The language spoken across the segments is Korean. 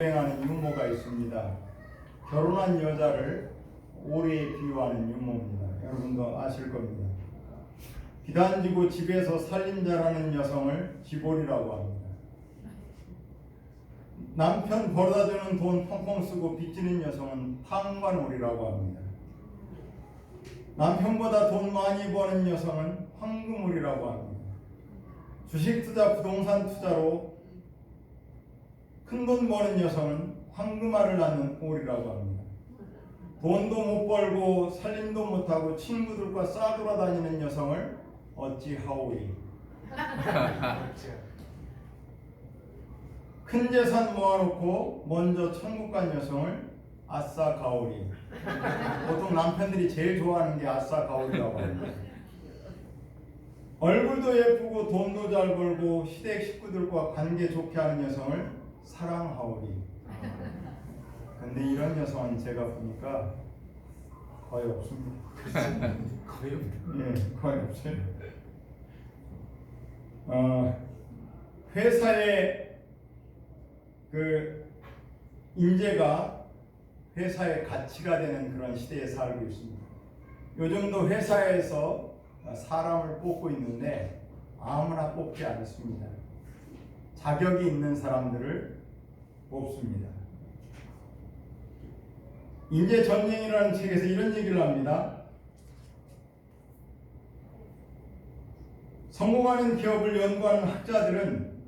유행하는 유머가 있습니다. 결혼한 여자를 오리에 비유하는 유머입니다. 여러분도 아실 겁니다. 비단지고 집에서 살림자라는 여성을 지볼이라고 합니다. 남편 벌어다주는 돈 펑펑 쓰고 빚지는 여성은 탕관오리라고 합니다. 남편보다 돈 많이 버는 여성은 황금오리라고 합니다. 주식 투자, 부동산 투자로 큰 돈 버는 여성은 황금알을 낳는 오리라고 합니다. 돈도 못 벌고 살림도 못하고 친구들과 싸돌아다니는 여성을 어찌하오리. 큰 재산 모아놓고 먼저 천국 간 여성을 아싸 가오리. 보통 남편들이 제일 좋아하는 게 아싸 가오리라고 합니다. 얼굴도 예쁘고 돈도 잘 벌고 시댁 식구들과 관계 좋게 하는 여성을 사랑하오리. 근데 이런 여성은 제가 보니까 거의 없습니다. 거의 없다. 예, 거의 없어요. 회사의 그 인재가 회사의 가치가 되는 그런 시대에 살고 있습니다. 요즘도 회사에서 사람을 뽑고 있는데 아무나 뽑지 않습니다. 자격이 있는 사람들을 뽑습니다. 인재전쟁이라는 책에서 이런 얘기를 합니다. 성공하는 기업을 연구하는 학자들은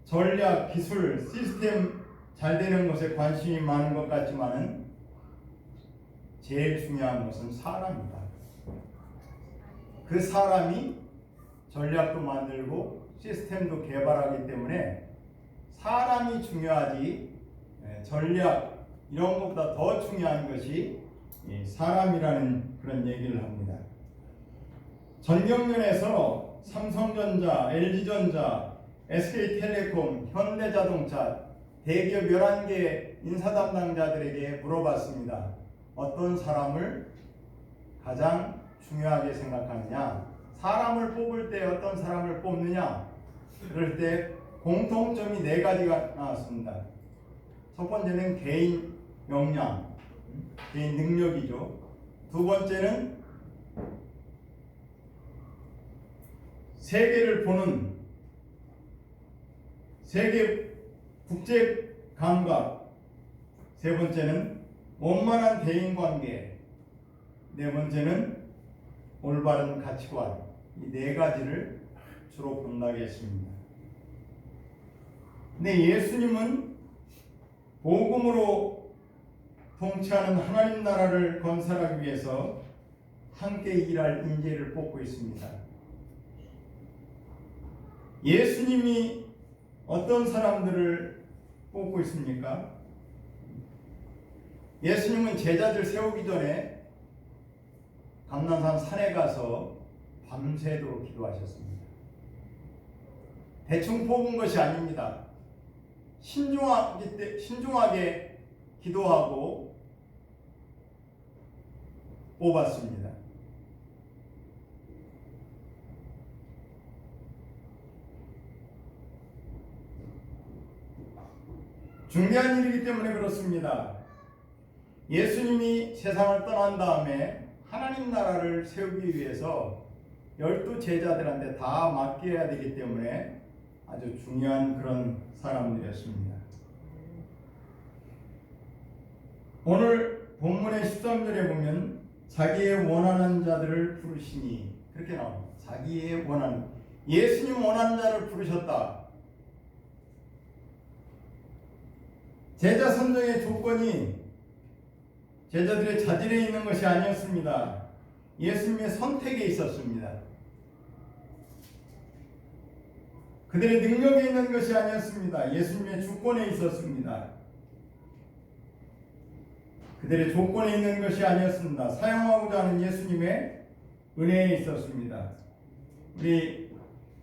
전략, 기술, 시스템 잘 되는 것에 관심이 많은 것 같지만은 제일 중요한 것은 사람이다. 그 사람이 전략도 만들고 시스템도 개발하기 때문에 사람이 중요하지 전략 이런 것보다 더 중요한 것이 사람이라는 그런 얘기를 합니다. 전경련에서 삼성전자, LG전자, SK텔레콤, 현대자동차 대기업 11개 인사 담당자들에게 물어봤습니다. 어떤 사람을 가장 중요하게 생각하느냐? 사람을 뽑을 때 어떤 사람을 뽑느냐? 그럴 때 공통점이 4가지가 나왔습니다. 첫 번째는 개인 역량, 개인 능력이죠. 두 번째는 세계를 보는 세계 국제 감각, 세 번째는 원만한 대인관계, 네 번째는 올바른 가치관. 이 4가지를 주로 본다고 했습니다. 근데 예수님은 복음으로 통치하는 하나님 나라를 건설하기 위해서 함께 일할 인재를 뽑고 있습니다. 예수님이 어떤 사람들을 뽑고 있습니까? 예수님은 제자들 세우기 전에 감난산 산에 가서 밤새도록 기도하셨습니다. 대충 뽑은 것이 아닙니다. 신중하게 기도하고 뽑았습니다. 중요한 일이기 때문에 그렇습니다. 예수님이 세상을 떠난 다음에 하나님 나라를 세우기 위해서 12 제자들한테 다 맡겨야 되기 때문에 아주 중요한 그런 사람들이었습니다. 오늘 본문의 13절에 보면 자기의 원하는 자들을 부르시니 그렇게 나옵니다. 자기의 원하는, 예수님 원하는 자를 부르셨다. 제자 선정의 조건이 제자들의 자질에 있는 것이 아니었습니다. 예수님의 선택에 있었습니다. 그들의 능력에 있는 것이 아니었습니다. 예수님의 주권에 있었습니다. 그들의 조건에 있는 것이 아니었습니다. 사용하고자 하는 예수님의 은혜에 있었습니다. 우리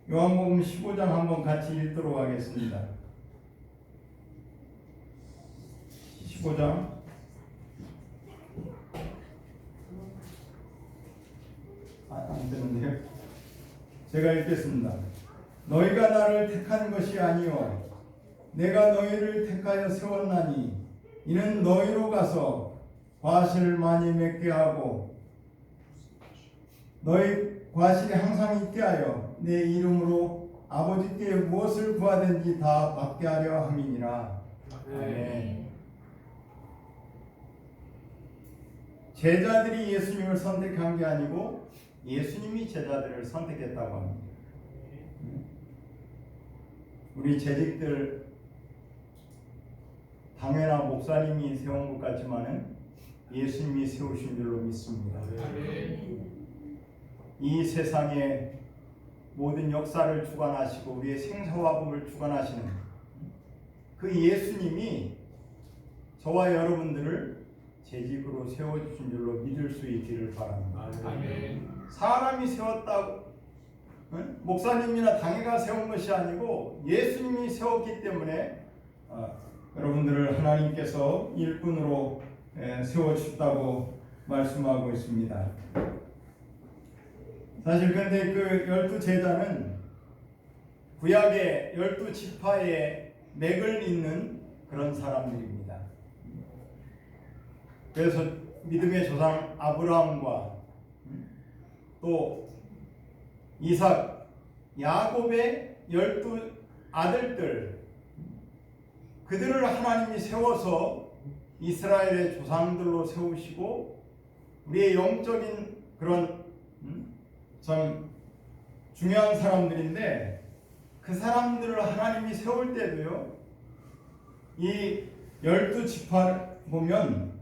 요한복음 15장 한번 같이 읽도록 하겠습니다. 15장 안 되는데요. 제가 읽겠습니다. 너희가 나를 택한 것이 아니요 내가 너희를 택하여 세웠나니 이는 너희로 가서 과실을 많이 맺게 하고 너희 과실이 항상 있게 하여 내 이름으로 아버지께 무엇을 구하든지 다 받게 하려 함이니라. 아멘. 제자들이 예수님을 선택한 게 아니고 예수님이 제자들을 선택했다고 합니다. 우리 재직들 당회나 목사님이 세운 것 같지만은 예수님이 세우신 줄로 믿습니다. 이 세상의 모든 역사를 주관하시고 우리의 생사화복을 주관하시는 그 예수님이 저와 여러분들을 재직으로 세워주신 줄로 믿을 수 있기를 바랍니다. 사람이 세웠다고 목사님이나 당회가 세운 것이 아니고 예수님이 세웠기 때문에 여러분들을 하나님께서 일꾼으로 세워주셨다고 말씀하고 있습니다. 사실 근데 그 12제자는 구약의 12지파의 맥을 잇는 그런 사람들입니다. 그래서 믿음의 조상 아브라함과 또 이삭, 야곱의 12 아들들, 그들을 하나님이 세워서 이스라엘의 조상들로 세우시고 우리의 영적인 그런 참 중요한 사람들인데 그 사람들을 하나님이 세울 때도요, 이 12지파 보면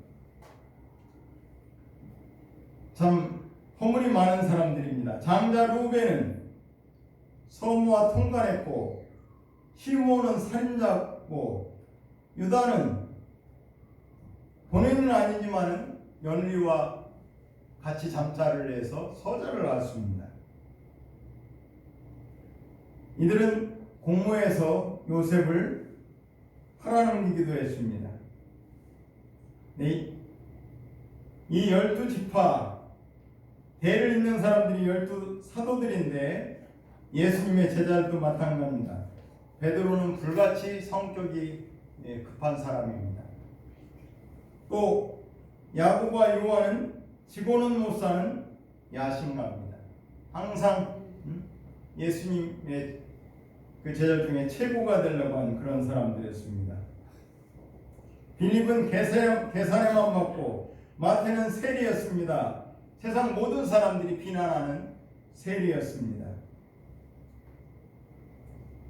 참 허물이 많은 사람들입니다. 장자 루벤은 서무와 통간했고 시므온은 살인자고 유다는 본인은 아니지만은 연리와 같이 잠자를 해서 서자를 낳았습니다. 이들은 공모해서 요셉을 팔아넘기기도 했습니다. 이 12지파 대를 잇는 사람들이 12사도들인데 예수님의 제자들도 마찬가지입니다. 베드로는 불같이 성격이 급한 사람입니다. 또 야고보와 요한은 지고는 못 사는 야신가입니다. 항상 예수님의 그 제자 중에 최고가 되려고 하는 그런 사람들이었습니다. 빌립은 계산에만 맞고 마태는 세리였습니다. 세상 모든 사람들이 비난하는 세리였습니다.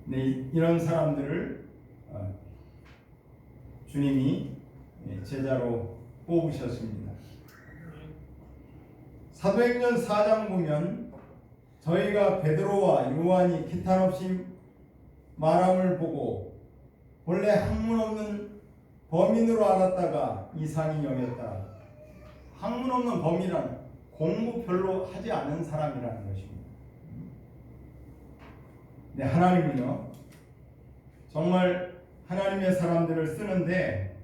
네, 이런 사람들을 주님이 제자로 뽑으셨습니다. 사도행전 4장 보면 저희가 베드로와 요한이 기탄 없이 말함을 보고 본래 학문 없는 범인으로 알았다가 이상히 여겼다. 학문 없는 범인은 공부 별로 하지 않은 사람이라는 것입니다. 네, 하나님은요 정말 하나님의 사람들을 쓰는데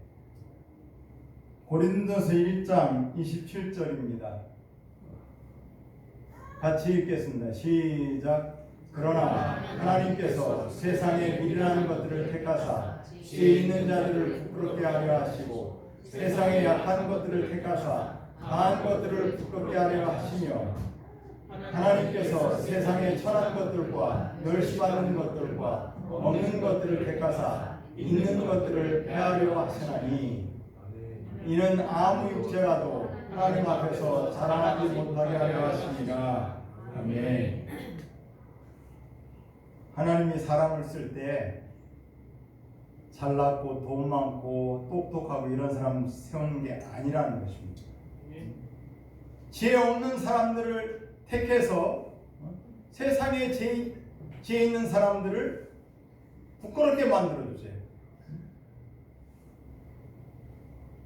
고린도서 1장 27절입니다. 같이 읽겠습니다. 시작. 그러나 하나님께서 세상에 미련한 것들을 택하사 지혜 있는 자들을 부끄럽게 하려 하시고 세상에 약한 것들을 택하사 강한 것들을 부끄럽게 하려 하시며 하나님께서 세상에 천한 것들과 멸시받는 것들과 없는 것들을 택하사 있는 것들을 폐하려 하시나니 이는 아무 육체라도 하나님 앞에서 자랑하지 못하게 하려 하시니라. 아멘. 하나님이 사람을 쓸 때 잘났고 돈 많고 똑똑하고 이런 사람 세우는 게 아니라는 것입니다. 지혜 없는 사람들을 택해서 세상에 지혜 있는 사람들을 부끄럽게 만들어주세요.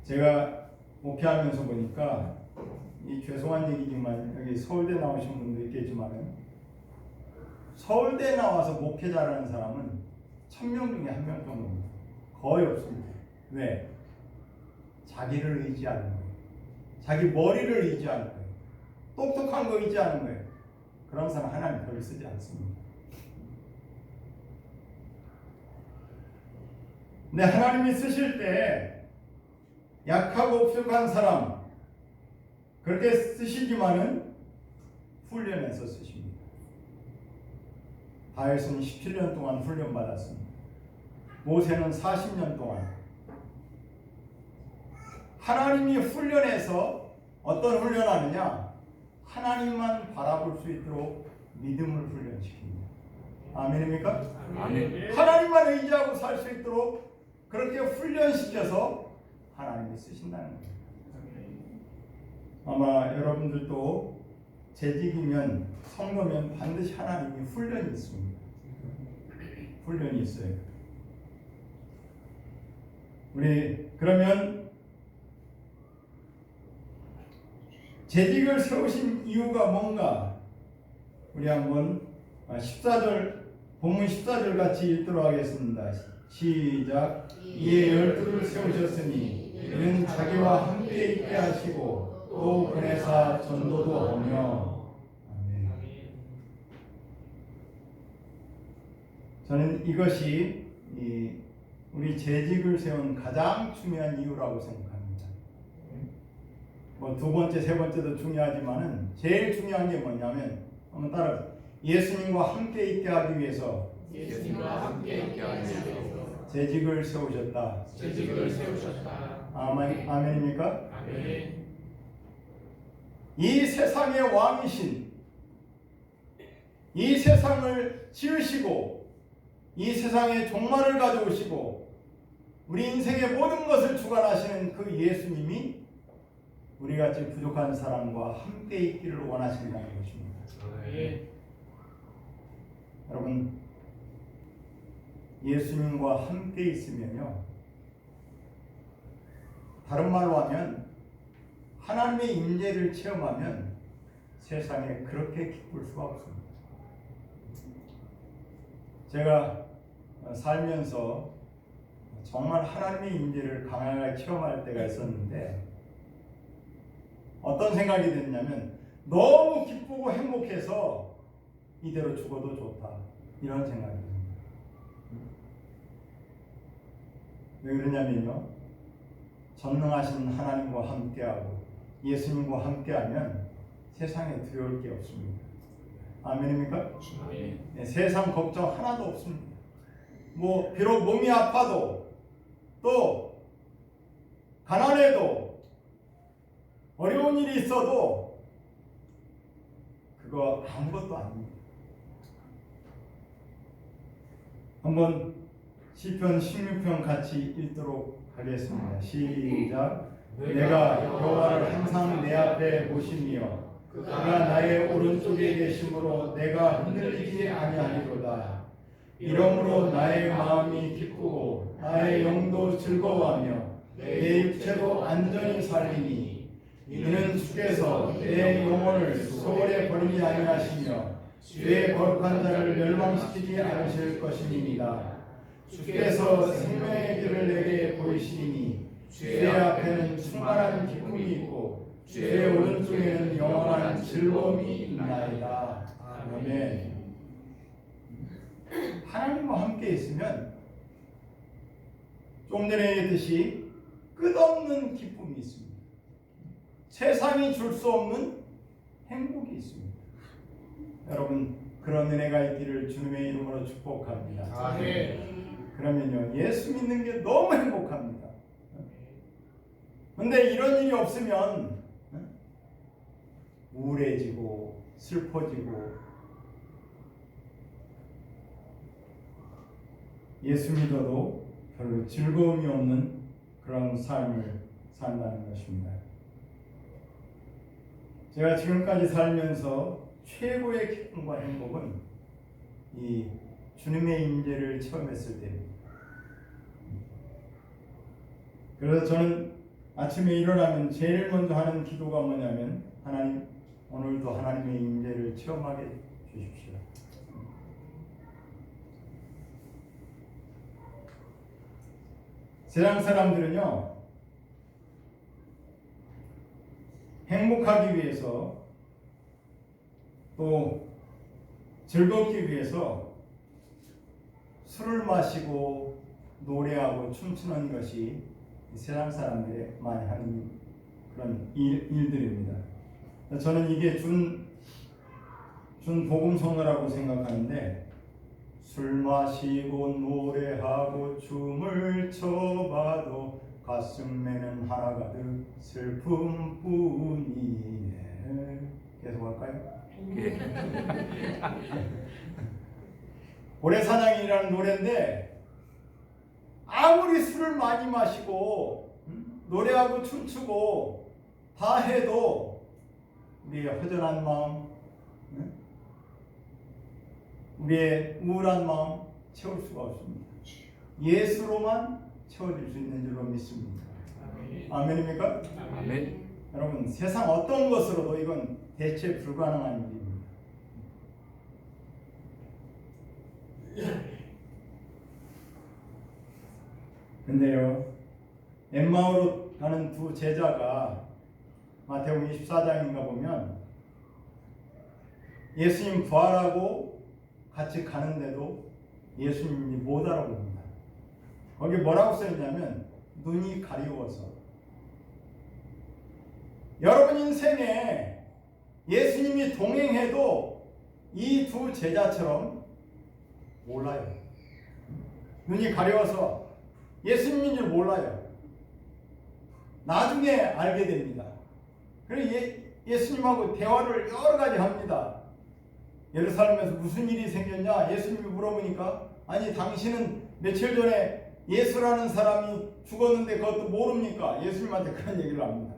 제가 목회하면서 보니까 이 죄송한 얘기지만 여기 서울대 나오신 분도 있겠지만 서울대 나와서 목회자라는 사람은 1000명 중에 1명 정도입니다. 거의 없습니다. 왜? 자기를 의지하는 거예요. 자기 머리를 의지하는 거예요. 똑똑한 거 의지하는 거예요. 그런 사람 하나님 별로 쓰지 않습니다. 근데 하나님이 쓰실 때 약하고 부족한 사람 그렇게 쓰시지만은 훈련해서 쓰십니다. 다윗은 17년 동안 훈련받았습니다. 모세는 40년 동안. 하나님이 훈련해서 어떤 훈련하느냐? 하나님만 바라볼 수 있도록 믿음을 훈련시킵니다. 아멘입니까? 아멘. 하나님만 의지하고 살 수 있도록 그렇게 훈련시켜서 하나님이 쓰신다는 거예요. 아마 여러분들도 재직이면 성도면 반드시 하나님이 훈련이 있습니다. 훈련이 있어요. 우리 그러면 재직을 세우신 이유가 뭔가? 우리 한번 14절 본문 14절 같이 읽도록 하겠습니다. 시작. 이에 12를 세우셨으니 이는 자기와 함께 있게 하시고 또 보내사 전도도 하며. 아멘. 저는 이것이 우리 재직을 세운 가장 중요한 이유라고 생각합니다. 뭐 두 번째, 세 번째도 중요하지만은 제일 중요한 게 뭐냐면 한번 따라 예수님과 함께 있게 하기 위해서 재직을 세우셨다. 아멘입니까? 아멘. 이 세상의 왕이신, 이 세상을 지으시고 이 세상에 종말을 가져오시고 우리 인생의 모든 것을 주관하시는 그 예수님이 우리같이 부족한 사람과 함께 있기를 원하신다는 것입니다. 아멘. 여러분, 예수님과 함께 있으면요, 다른 말로 하면 하나님의 임재를 체험하면 세상에 그렇게 기쁠 수가 없습니다. 제가 살면서 정말 하나님의 임재를 강하게 체험할 때가 있었는데 어떤 생각이 드냐면 너무 기쁘고 행복해서 이대로 죽어도 좋다, 이런 생각이 듭니다. 왜 그러냐면요, 전능하신 하나님과 함께하고 예수님과 함께하면 세상에 두려울 게 없습니다. 아멘입니까? 아멘. 네, 세상 걱정 하나도 없습니다. 뭐 비록 몸이 아파도 또 가난해도 어려운 일이 있어도 그거 아무것도 아닙니다. 한번 시편 16편 같이 읽도록 하겠습니다. 시작. 내가 여호와를 항상 내 앞에 모시며 그가 나의 오른쪽에 계심으로 내가 흔들리지 아니하리로다. 이러므로 나의 마음이 기쁘고 나의 영도 즐거워하며 내 육체도 안전히 살리니 이는 주께서 내 영혼을 소홀히 버리지 아니하시며 주의 거룩한 자를 멸망시키지 않으실 것임이니이다. 주께서 생명의 길을 내게 보이시니 주의 앞에는 충만한 기쁨이 있고 주의 오른쪽에는 영원한 즐거움이 있나이다. 아멘. 하나님과 함께 있으면 좀 전에 얘기했듯이 끝없는 기쁨이 있습니다. 세상이 줄 수 없는 행복이 있습니다. 여러분, 그런 은혜가 있기를 주님의 이름으로 축복합니다. 아멘. 그러면요, 예수 믿는 게 너무 행복합니다. 근데 이런 일이 없으면 우울해지고 슬퍼지고 예수 믿어도 별로 즐거움이 없는 그런 삶을 산다는 것입니다. 제가 지금까지 살면서 최고의 기쁨과 행복은 이 주님의 임재를 체험했을 때입니다. 그래서 저는 아침에 일어나면 제일 먼저 하는 기도가 뭐냐면 하나님, 오늘도 하나님의 임재를 체험하게 주십시오. 세상 사람들은요, 행복하기 위해서 또 즐겁기 위해서 술을 마시고 노래하고 춤추는 것이 세상 사람들이 많이 하는 그런 일들입니다. 저는 이게 준 복음성어라고 생각하는데, 술 마시고 노래하고 춤을 춰봐도 가슴에는 하나 가득 슬픔뿐이네. 계속 할까요? 고래사냥이라는 노래인데, 아무리 술을 많이 마시고 노래하고 춤추고 다 해도 우리의 허전한 마음, 우리의 우울한 마음 채울 수가 없습니다. 예수로만 채워질 수 있는 줄로 믿습니다. 아멘입니까? 아멘. 여러분, 세상 어떤 것으로도 이건 대체 불가능한 일입니다. 근데요, 엠마오로 가는 두 제자가 마태복음 24장인가 보면 예수님 부활하고 같이 가는데도 예수님이 못 알아봅니다. 거기 뭐라고 써있냐면 눈이 가리워서. 여러분 인생에 예수님이 동행해도 이 두 제자처럼 몰라요. 눈이 가려워서 예수님인 줄 몰라요. 나중에 알게 됩니다. 그래서 예수님하고 대화를 여러 가지 합니다. 예루살렘에서 무슨 일이 생겼냐? 예수님이 물어보니까, 아니 당신은 며칠 전에 예수라는 사람이 죽었는데 그것도 모릅니까? 예수님한테 그런 얘기를 합니다.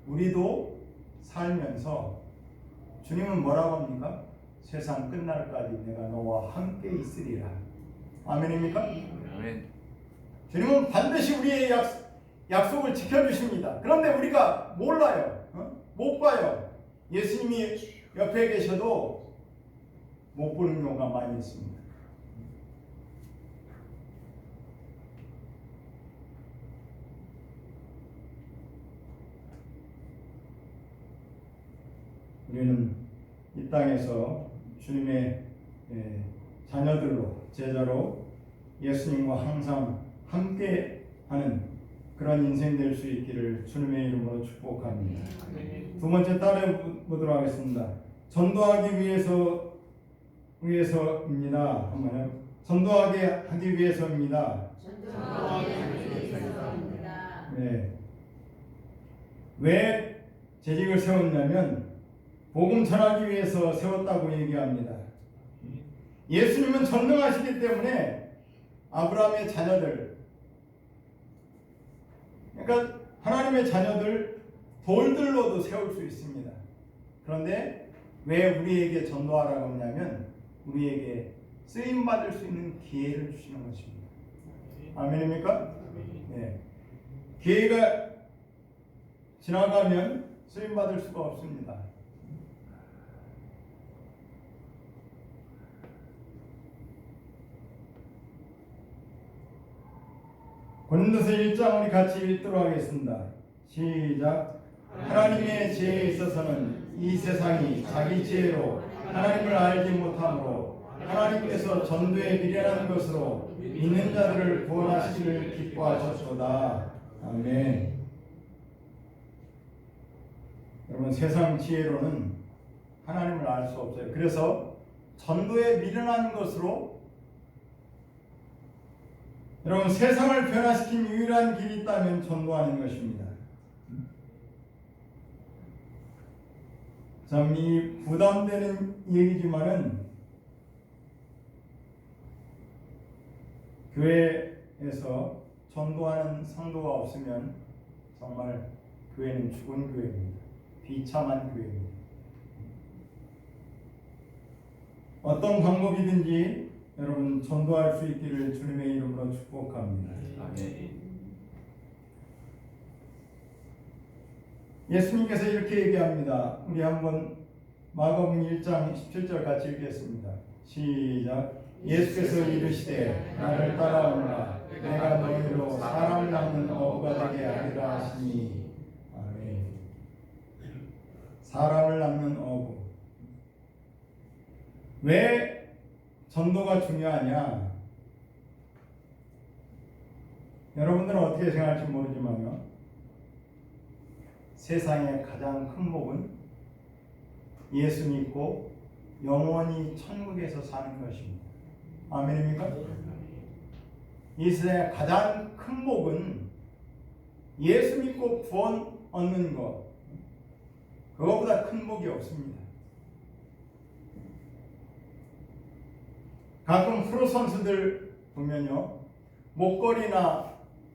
우리도 살면서 주님은 뭐라고 합니까? 세상 끝날까지 내가 너와 함께 있으리라. 아멘입니까? 아멘. 주님은 반드시 우리의 약속을 지켜주십니다. 그런데 우리가 몰라요. 못 봐요. 예수님이 옆에 계셔도 못 보는 경우가 많이 있습니다. 우리는 이 땅에서 주님의 자녀들로, 제자로 예수님과 항상 함께하는 그런 인생 될 수 있기를 주님의 이름으로 축복합니다. 두 번째 따라 보도록 하겠습니다. 전도하기 위해서입니다. 한번 전도하기 위해서입니다. 네. 왜 재직을 세웠냐면 복음 전하기 위해서 세웠다고 얘기합니다. 예수님은 전능하시기 때문에 아브라함의 자녀들, 그러니까 하나님의 자녀들 돌들로도 세울 수 있습니다. 그런데 왜 우리에게 전도하라고 하냐면 우리에게 쓰임받을 수 있는 기회를 주시는 것입니다. 아멘입니까? 네. 기회가 지나가면 쓰임받을 수가 없습니다. 고린도서 1장 우리 같이 읽도록 하겠습니다. 시작. 하나님의 지혜에 있어서는 이 세상이 자기 지혜로 하나님을 알지 못하므로 하나님께서 전도에 미련한 것으로 믿는 자들을 구원하시기를 기뻐하셨도다. 아멘. 여러분, 세상 지혜로는 하나님을 알 수 없어요. 그래서 전도에 미련한 것으로, 여러분, 세상을 변화시킨 유일한 길이 있다면 전도하는 것입니다. 참 이 부담되는 얘기지만은 교회에서 전도하는 성도가 없으면 정말 교회는 죽은 교회입니다. 비참한 교회입니다. 어떤 방법이든지 여러분 전도할 수 있기를 주님의 이름으로 축복합니다. 아멘. 예수님께서 이렇게 얘기합니다. 우리 한번 마가복음 1장 17절 같이 읽겠습니다. 시작. 예수께서 이르시되 나를 따라오라. 내가 너희로 사람 낚는 어부가 되게 하리라 하시니. 아멘. 사람을 낚는 어부. 왜 전도가 중요하냐? 여러분들은 어떻게 생각할지 모르지만요, 세상의 가장 큰 복은 예수 믿고 영원히 천국에서 사는 것입니다. 아멘입니까? 이 세상의 가장 큰 복은 예수 믿고 구원 얻는 것, 그거보다 큰 복이 없습니다. 가끔 프로 선수들 보면요, 목걸이나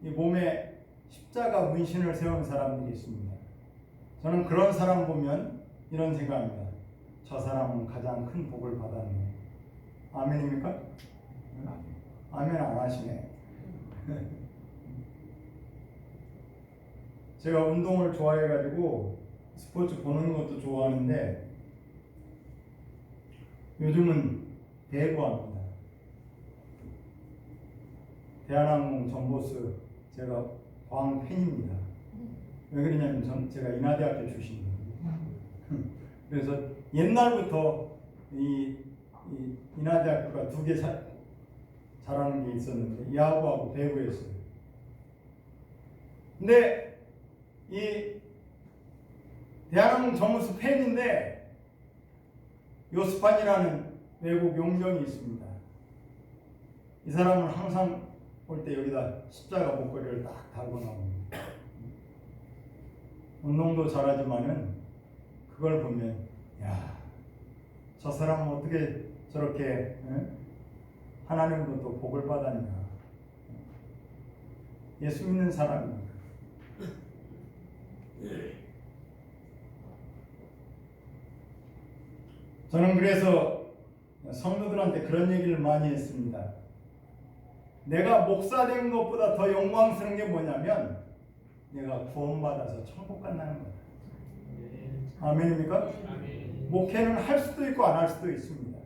이 몸에 십자가 문신을 세운 사람들이 있습니다. 저는 그런 사람 보면 이런 생각입니다. 저 사람은 가장 큰 복을 받았네. 아멘입니까? 아멘 안 하시네. 제가 운동을 좋아해가지고 스포츠 보는 것도 좋아하는데 요즘은 배구합니다. 대한항공 전보스 제가 광팬입니다. 왜 그러냐면 제가 인하대학교 출신이거든요. 그래서 옛날부터 이 인하대학교가 두 개 잘하는 게 있었는데 야구하고 배구였어요. 근데 이 대한항공 전무수 팬인데 요스판이라는 외국 용병이 있습니다. 이 사람은 항상 볼 때 여기다 십자가 목걸이를 딱 달고 나옵니다. 운동도 잘하지만은 그걸 보면 야, 저 사람은 어떻게 저렇게 하나님으로부터 복을 받았냐. 예수 믿는 사람입니다. 저는 그래서 성도들한테 그런 얘기를 많이 했습니다. 내가 목사 된 것보다 더 영광스러운 게 뭐냐면 내가 구원받아서 천국 간다는 거다. 아멘입니까? 아멘. 목회는 할 수도 있고 안 할 수도 있습니다.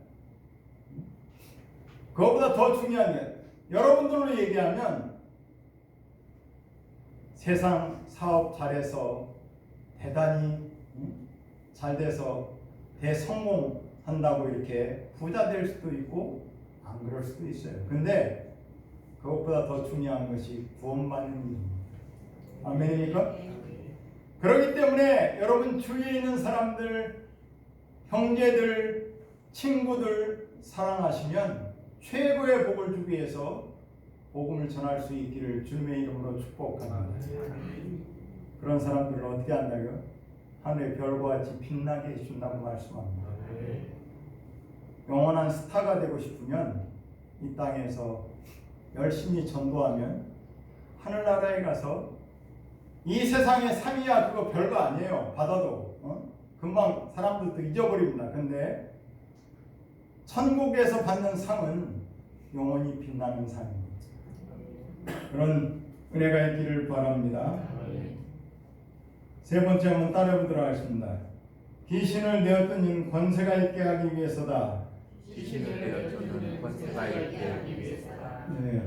그거보다 더 중요한 게 여러분들로 얘기하면 세상 사업 잘해서 대단히 잘 돼서 대성공한다고 이렇게 부자 될 수도 있고 안 그럴 수도 있어요. 근데 그것보다 더 중요한 것이 구원받는 일입니다. 아멘입니까? 그렇기 때문에 여러분 주위에 있는 사람들, 형제들, 친구들 사랑하시면 최고의 복을 주기 위해서 복음을 전할 수 있기를 주님의 이름으로 축복합니다. 그런 사람들을 어떻게 한다고요? 하늘의 별과 같이 빛나게 해준다고 말씀합니다. 영원한 스타가 되고 싶으면 이 땅에서 열심히 전도하면 하늘나라에 가서 이 세상의 상이야 그거 별거 아니에요. 받아도 금방 사람들도 잊어버립니다. 근데 천국에서 받는 상은 영원히 빛나는 상입니다. 그런 은혜가 있기를 바랍니다. 세 번째 한번 따라해보도록 하겠습니다. 귀신을 내어떤 이는 권세가 있게 하기 위해서다. 귀신을 내어쫓는 권세가 있게 하기 위해서다. 네.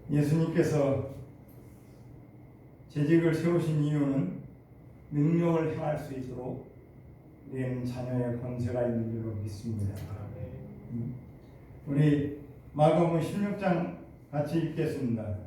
예수님께서 재직을 세우신 이유는 능력을 행할 수 있도록 우리는 자녀의 권세가 있는 줄로 믿습니다. 우리 마가복음 16장 같이 읽겠습니다.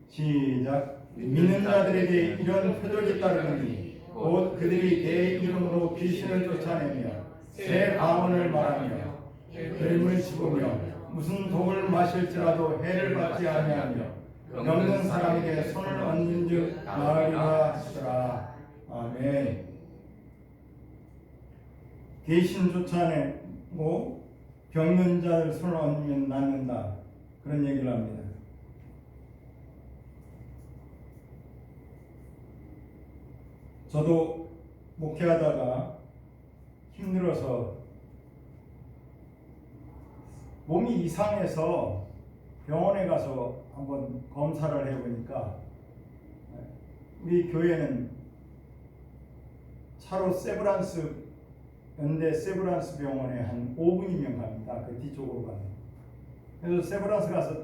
시작. 믿는 자들에게 이런 표적이 따르느니 곧 그들이 내 이름으로 귀신을 쫓아내며 새 방언을 말하며 뱀을 씹으며 무슨 독을 마실지라도 해를 받지 아니하며 병든 사람에게 손을 얹은즉 나으리라 하시더라. 아멘. 귀신 쫓아내고 병든 자를 손을 얹으면 낫는다. 그런 얘기를 합니다. 저도 목회하다가 힘들어서 몸이 이상해서 병원에 가서 한번 검사를 해보니까 우리 교회는 차로 연대 세브란스 병원에 한 5분이면 갑니다. 그 뒤쪽으로 가면. 그래서 세브란스 가서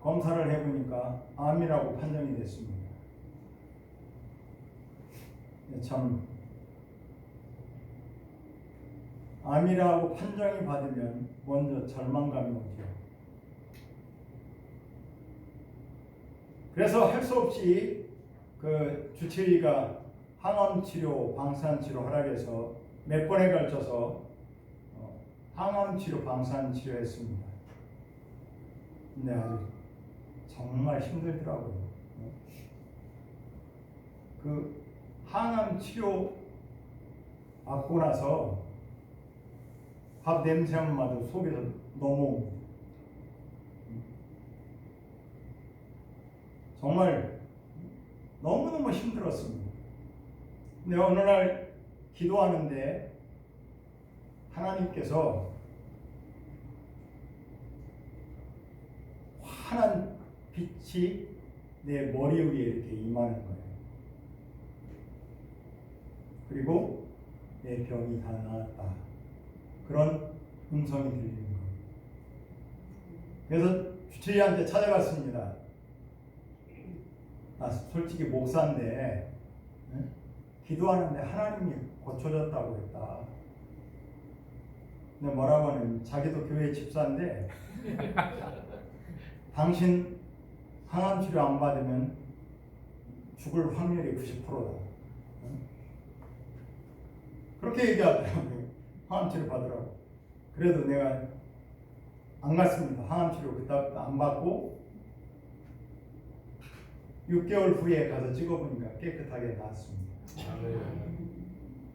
검사를 해보니까 암이라고 판정이 됐습니다. 참 암이라고 판정이 받으면 먼저 절망감이 오죠. 그래서 할 수 없이 그 주치의가 항암치료, 방사선치료 하라고 몇 번에 걸쳐서 항암치료, 방사선치료했습니다. 근데 아주 정말 힘들더라고요. 그 항암치료 받고 나서 밥 냄새만 맡아도 속에서 넘어옵니다. 정말 너무너무 힘들었습니다. 근데 어느 날 기도하는데 하나님께서 환한 빛이 내 머리 위에 이렇게 임하는 거예요. 그리고 내 병이 다 나았다. 그런 음성이 들리는 거예요. 그래서 주치의한테 찾아갔습니다. 나 솔직히 목사인데 기도하는데 하나님이 고쳐줬다고 했다. 근데 뭐라고 하냐면 자기도 교회 집사인데 당신 항암치료 안 받으면 죽을 확률이 90%다. 그렇게 얘기하더라고요. 항암치료 받으라고. 그래도 내가 안 갔습니다. 항암치료 그다음 안 받고 6개월 후에 가서 찍어보니까 깨끗하게 나았습니다.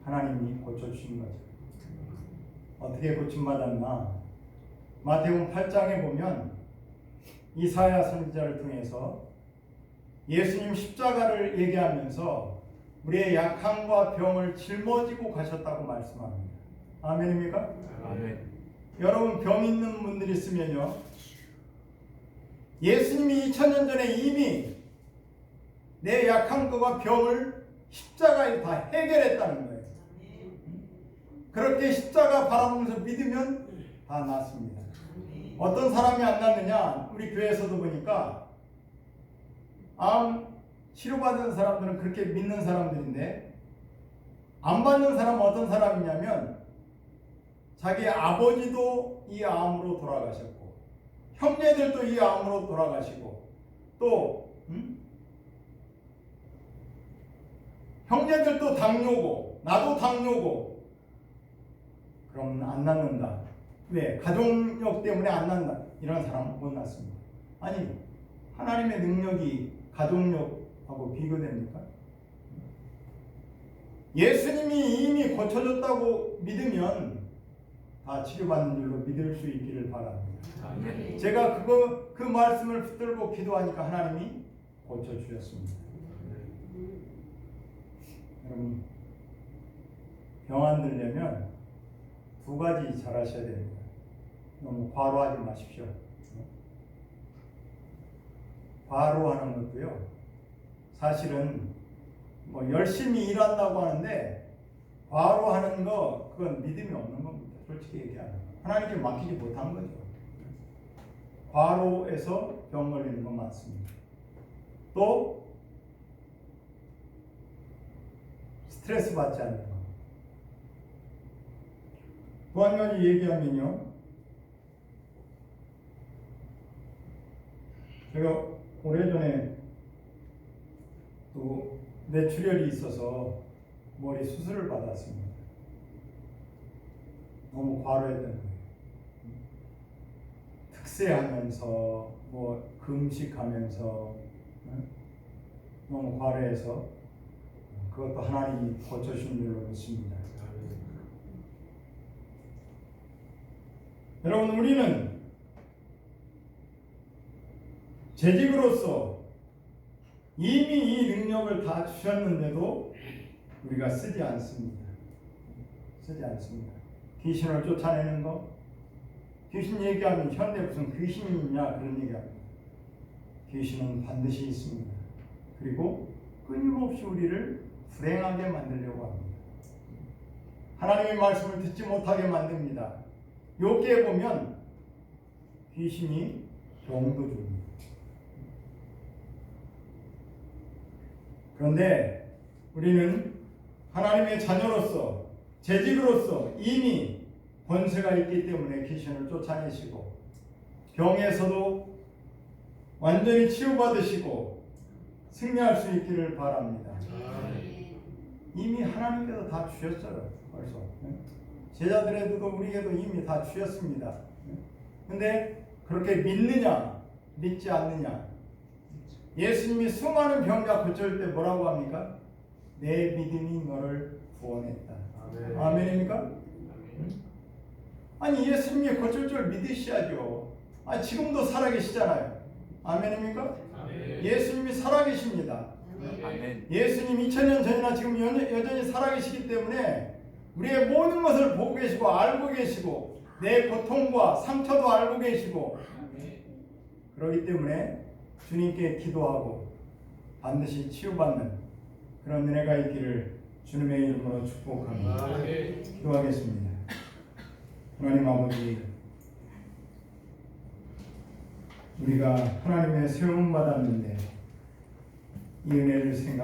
하나님이 고쳐주신 거죠. 어떻게 고침받았나? 마태복음 8장에 보면 이사야 선지자를 통해서 예수님 십자가를 얘기하면서 우리의 약함과 병을 짊어지고 가셨다고 말씀합니다. 아멘입니까? 아멘. 여러분 병 있는 분들이 있으면요, 예수님이 2000년 전에 이미 내 약함과 병을 십자가에 다 해결했다는 거예요. 그렇게 십자가 바라보면서 믿으면 다 낫습니다. 어떤 사람이 안 낫느냐? 우리 교회에서도 보니까 암 치료받은 사람들은 그렇게 믿는 사람들인데 안 받는 사람은 어떤 사람이냐면 자기 아버지도 이 암으로 돌아가셨고 형제들도 이 암으로 돌아가시고 또 형제들도 당뇨고 나도 당뇨고 그럼 안 낫는다. 왜? 가족력 때문에 안 난다. 이런 사람은 못 낫습니다. 아니 하나님의 능력이 가족력하고 비교됩니까? 예수님이 이미 고쳐줬다고 믿으면 다 치료받는 줄로 믿을 수 있기를 바랍니다. 아멘. 제가 그 말씀을 붙들고 기도하니까 하나님이 고쳐주셨습니다. 여러분 병 안 들려면 두 가지 잘 하셔야 됩니다. 너무 과로하지 마십시오. 과로하는 것도요, 사실은 뭐 열심히 일한다고 하는데 과로하는 거 그건 믿음이 없는 겁니다. 솔직히 얘기하면 하나님께 맡기지 못한 거죠. 과로해서 병 걸리는 건 맞습니다. 또 스트레스 받지 않는 거. 또 한 가지 얘기하면요, 제가 오래전에 또 뇌출혈이 있어서 머리 수술을 받았습니다. 너무 과로했던 거예요. 특세하면서 뭐 금식하면서 너무 과로해서 그것도 하나님이 고쳐주신 줄로 믿습니다. 여러분 우리는 재직으로서 이미 이 능력을 다 주셨는데도 우리가 쓰지 않습니다. 쓰지 않습니다. 귀신을 쫓아내는 거, 귀신 얘기하면 현대 무슨 귀신이 있냐 그런 얘기합니다. 귀신은 반드시 있습니다. 그리고 끊임없이 우리를 불행하게 만들려고 합니다. 하나님의 말씀을 듣지 못하게 만듭니다. 욥기에 보면 귀신이 병도 줍니다. 그런데 우리는 하나님의 자녀로서 재직으로서 이미 권세가 있기 때문에 귀신을 쫓아내시고 병에서도 완전히 치유받으시고 승리할 수 있기를 바랍니다. 이미 하나님께서 다 주셨어요. 벌써 제자들에게도 우리에게도 이미 다 주셨습니다. 근데 그렇게 믿느냐 믿지 않느냐. 예수님이 수많은 병자 고칠 때 뭐라고 합니까? 내 믿음이 너를 구원했다. 아멘입니까? 아니 예수님이 고칠 줄 믿으셔야죠. 지금도 살아계시잖아요. 아멘입니까? 예수님이 살아계십니다. 아멘. 예수님 2000년 전이나 지금 여전히 살아계시기 때문에 우리의 모든 것을 보고 계시고 알고 계시고 내 고통과 상처도 알고 계시고 그렇기 때문에 주님께 기도하고 반드시 치유받는 그런 은혜가 있기를 주님의 이름으로 축복합니다. 기도하겠습니다. 하나님 아버지, 우리가 하나님의 세움 받았는데 이 은혜를 생각